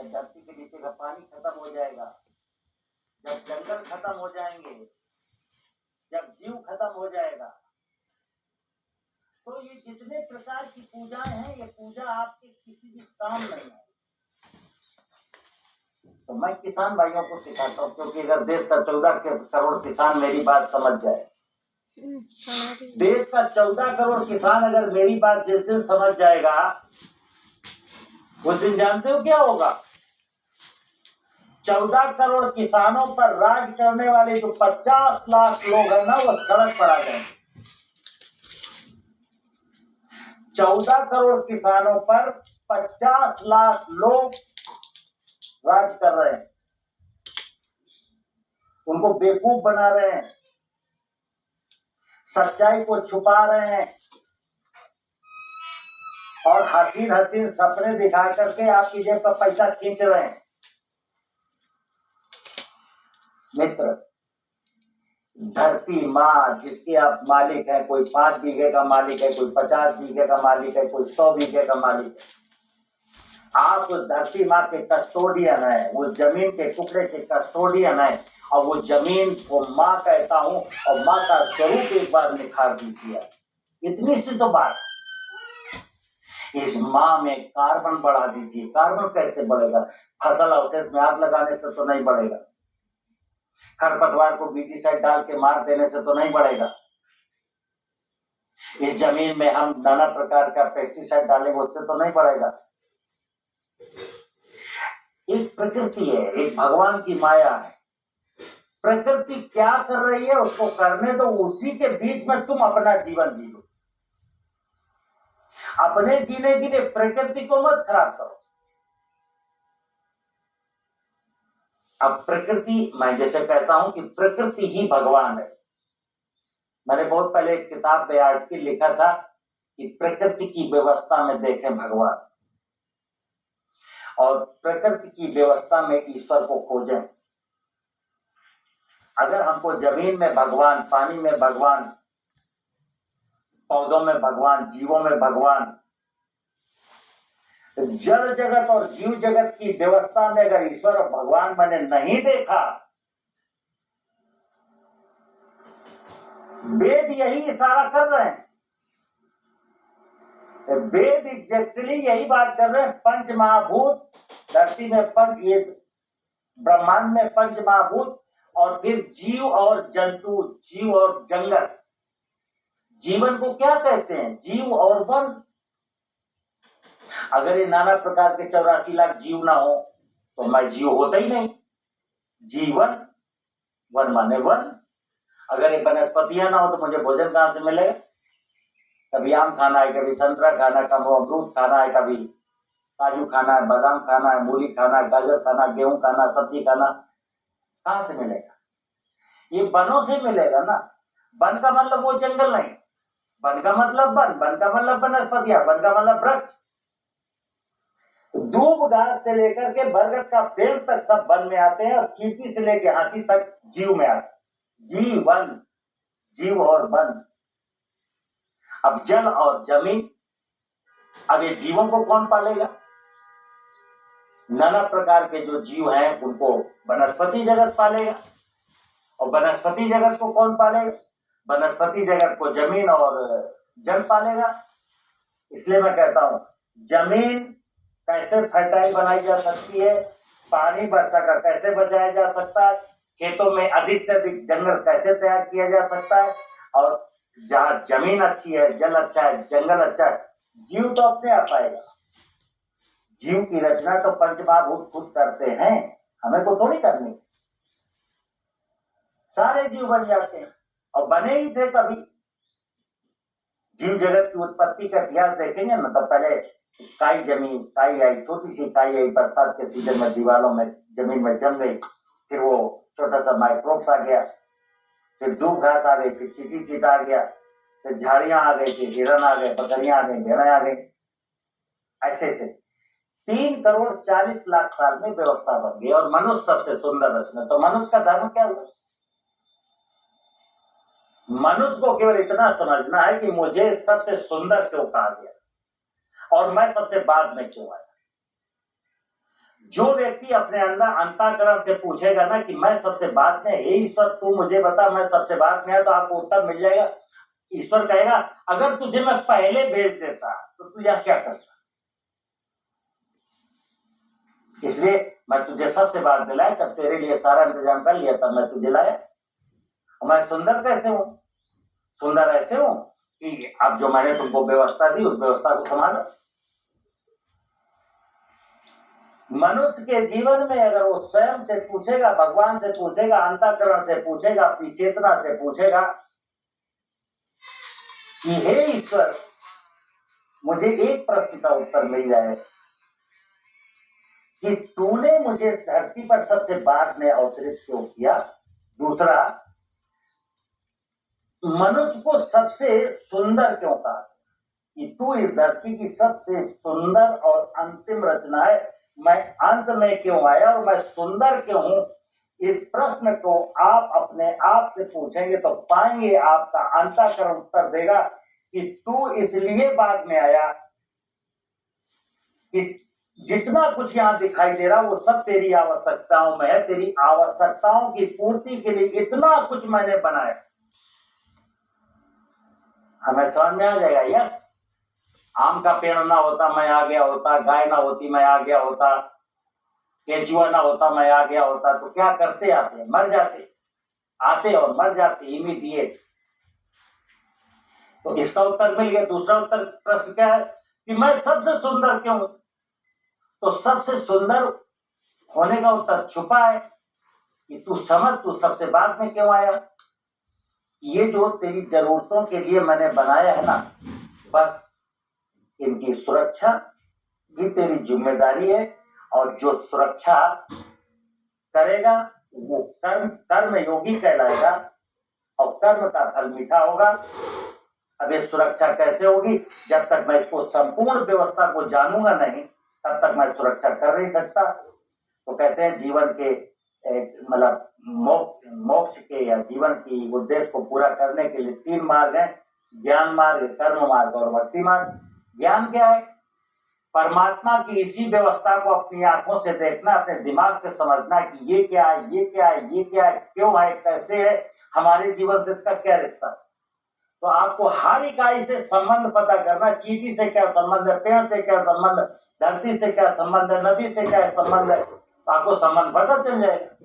जब धरती के नीचे का पानी खत्म हो जाएगा, जब जंगल खत्म हो जाएंगे, जब जीव खत्म हो जाएगा, तो ये जितने प्रकार की पूजाएं हैं, ये पूजा आपके किसी भी काम नहीं है। तो मैं किसान भाइयों को सिखाता हूँ, क्योंकि अगर देश का 14 करोड़ किसान मेरी बात समझ जाए, देश का 14 करोड़ किसान अगर मेरी बात जिस दिन समझ जाएगा, उस दिन जानते हो क्या होगा? 14 करोड़ किसानों पर राज करने वाले जो 50 लाख लोग हैं ना, वो सड़क पर आ जाएंगे। 14 करोड़ किसानों पर 50 लाख लोग राज कर रहे हैं, उनको बेवकूफ बना रहे हैं, सच्चाई को छुपा रहे हैं और हसीन हसीन सपने दिखा करके आपकी जेब का पैसा खींच रहे हैं। मित्र, धरती माँ जिसके आप मालिक हैं, कोई 5 बीघे का मालिक है, कोई 50 बीघे का मालिक है, कोई 100 बीघे का मालिक है, आप उस धरती माँ के कस्टोडियन है, उस जमीन के टुकड़े के कस्टोडियन है, और वो जमीन को माँ कहता हूं, और माँ का स्वरूप एक बार निखार दीजिए। इतनी सी तो बात, इस माँ में कार्बन बढ़ा दीजिए। कार्बन कैसे बढ़ेगा? फसल अवशेष में आग लगाने से तो नहीं बढ़ेगा, खरपतवार को बीटीसाइड डाल के मार देने से तो नहीं बढ़ेगा, इस जमीन में हम नाना प्रकार का पेस्टिसाइड डालेंगे उससे तो नहीं बढ़ेगा। एक प्रकृति है, एक भगवान की माया है। प्रकृति क्या कर रही है उसको करने दो, उसी के बीच में तुम अपना जीवन जी लो। अपने जीने के लिए प्रकृति को मत खराब करो। अब प्रकृति, मैं जैसे कहता हूं कि प्रकृति ही भगवान है। मैंने बहुत पहले एक किताब में आर्टिकल लिखा था कि प्रकृति की व्यवस्था में देखें भगवान, और प्रकृति की व्यवस्था में ईश्वर को खोजें। अगर हमको जमीन में भगवान, पानी में भगवान, पौधों में भगवान, जीवों में भगवान, जड़ जगत और जीव जगत की व्यवस्था में अगर ईश्वर और भगवान मैंने नहीं देखा, वेद यही इशारा कर रहे हैं, वेद एग्जैक्टली यही बात कर रहे हैं। पंच महाभूत धरती में, ये ब्रह्मांड में पंच महाभूत, और फिर जीव और जंतु, जीव और जंगल। जीवन को क्या कहते हैं? जीव और वन। अगर ये नाना प्रकार के 84 लाख जीव ना हो तो मैं जीव होता ही नहीं। जीवन, वन माने वन। अगर ये वनस्पतियां ना हो तो मुझे भोजन कहां से मिलेगा? कभी आम खाना है, कभी संतरा खाना है, कभी अमरूद खाना है, कभी काजू खाना है, बादाम खाना है, मूली खाना है, गाजर खाना, गेहूं खाना, सब्जी खाना, कहां से मिलेगा? ये वनों से मिलेगा ना। वन का मतलब वो जंगल नहीं, वन का मतलब वन, वन का मतलब वनस्पतियां, वन का मतलब वृक्ष। दूब घास से लेकर के बरगद का पेड़ तक सब वन में आते हैं, और चींटी से लेकर हाथी तक जीव में आते हैं। जीवन, जीव और वन। अब जल और जमीन, अब ये जीवों को कौन पालेगा? नाना प्रकार के जो जीव हैं उनको वनस्पति जगत पालेगा, और वनस्पति जगत को कौन पालेगा? वनस्पति जगत को जमीन और जल पालेगा। इसलिए मैं कहता हूं, जमीन कैसे फर्टाइल बनाई जा सकती है, पानी वर्षा का कैसे बचाया जा सकता है, खेतों में अधिक से अधिक जंगल कैसे तैयार किया जा सकता है, और जहां जमीन अच्छी है, जल अच्छा है, जंगल अच्छा है, जीव तो अपने आप आएगा। जीव की रचना तो पंचमहाभूत खुद करते हैं, हमें को थोड़ी करनी। सारे जीव बन जाते हैं, और बने ही थे कभी। जीव जगत की उत्पत्ति का इतिहास देखेंगे ना, तो पहले काई जमीन, काई आई, छोटी सी काई आई, बरसात के सीजन में दीवारों में जमीन में जम गई, फिर वो छोटा सा माइक्रोब्स आ गया, फिर दूब घास आ गई, फिर चींटी चीता आ गया, फिर झाड़ियां आ गई, फिर हिरन आ गए, बकरियां आ गई, भेड़ें आ गई। ऐसे से 3 करोड़ 40 लाख साल में व्यवस्था बन गई, और मनुष्य सबसे सुंदर रचना। तो मनुष्य का धर्म क्या हुआ? मनुष्य को केवल इतना समझना है कि मुझे सबसे सुंदर क्यों कहा गया, और मैं सबसे बाद में क्यों आया। जो व्यक्ति अपने अंदर अंतःकरण से पूछेगा ना कि मैं सबसे बाद में, हे ईश्वर तू मुझे बता मैं सबसे बाद में है, तो आपको उत्तर मिल जाएगा। ईश्वर कहेगा अगर तुझे मैं पहले भेज देता तो तू यह क्या करता। इसलिए मैं तुझे सबसे बाद दिलाया, तब तेरे लिए सारा इंतजाम कर लिया, तब मैं तुझे लाया। मैं सुंदर कैसे हूं? सुंदर ऐसे हूं कि अब जो मैंने तुमको व्यवस्था दी उस व्यवस्था को संभालो। मनुष्य के जीवन में अगर वो स्वयं से पूछेगा, भगवान से पूछेगा, अंतःकरण से पूछेगा, अपनी चेतना से पूछेगा कि हे ईश्वर मुझे एक प्रश्न का उत्तर मिल जाए कि तूने मुझे इस धरती पर सबसे बाद में अवतरित क्यों किया। दूसरा, मनुष्य को सबसे सुंदर क्यों कहा कि तू इस धरती की सबसे सुंदर और अंतिम रचना है, मैं अंत में क्यों आया और मैं सुंदर क्यों हूं। इस प्रश्न को आप अपने आप से पूछेंगे तो पाएंगे, आपका अंतःकरण उत्तर देगा कि तू इसलिए बाद में आया कि जितना कुछ यहां दिखाई दे रहा वो सब तेरी आवश्यकताओं में है। तेरी आवश्यकताओं की पूर्ति के लिए इतना कुछ मैंने बनाया। हमें समझ में आ जाएगा। यस, आम का पेड़ ना होता मैं आ गया होता, गाय ना होती मैं आ गया होता, केचुआ ना होता मैं आ गया होता, तो क्या करते आते? मर जाते, आते और मर जाते इमीडिएट। तो इसका उत्तर मिल गया। दूसरा उत्तर प्रश्न क्या है कि मैं सबसे सुंदर क्यों हूं। तो सबसे सुंदर होने का उत्तर छुपा है कि तू समझ, तू सबसे बाद में क्यों आया। ये जो तेरी जरूरतों के लिए मैंने बनाया है ना, बस इनकी सुरक्षा भी तेरी जिम्मेदारी है। और जो सुरक्षा करेगा वो कर्म योगी कहलाएगा और कर्म का फल मीठा होगा। अब ये सुरक्षा कैसे होगी? जब तक मैं इसको संपूर्ण व्यवस्था को जानूंगा नहीं, तब तक मैं सुरक्षा कर नहीं सकता। तो कहते हैं जीवन के मतलब मोक्ष के या जीवन की उद्देश्य को पूरा करने के लिए 3 मार्ग हैं, ज्ञान मार्ग, कर्म मार्ग और भक्ति मार्ग। ज्ञान क्या है? परमात्मा की इसी व्यवस्था को अपनी आंखों से देखना, अपने दिमाग से समझना कि ये क्या है, ये क्या है, ये क्या है, क्यों है, कैसे है, हमारे जीवन से इसका क्या रिश्ता। तो आपको हर इकाई से संबंध पता करना, चींटी से क्या संबंध है, पेड़ से क्या संबंध है, धरती से क्या संबंध है, नदी से क्या संबंध है, तो आपको संबंध पता चल जाएगा।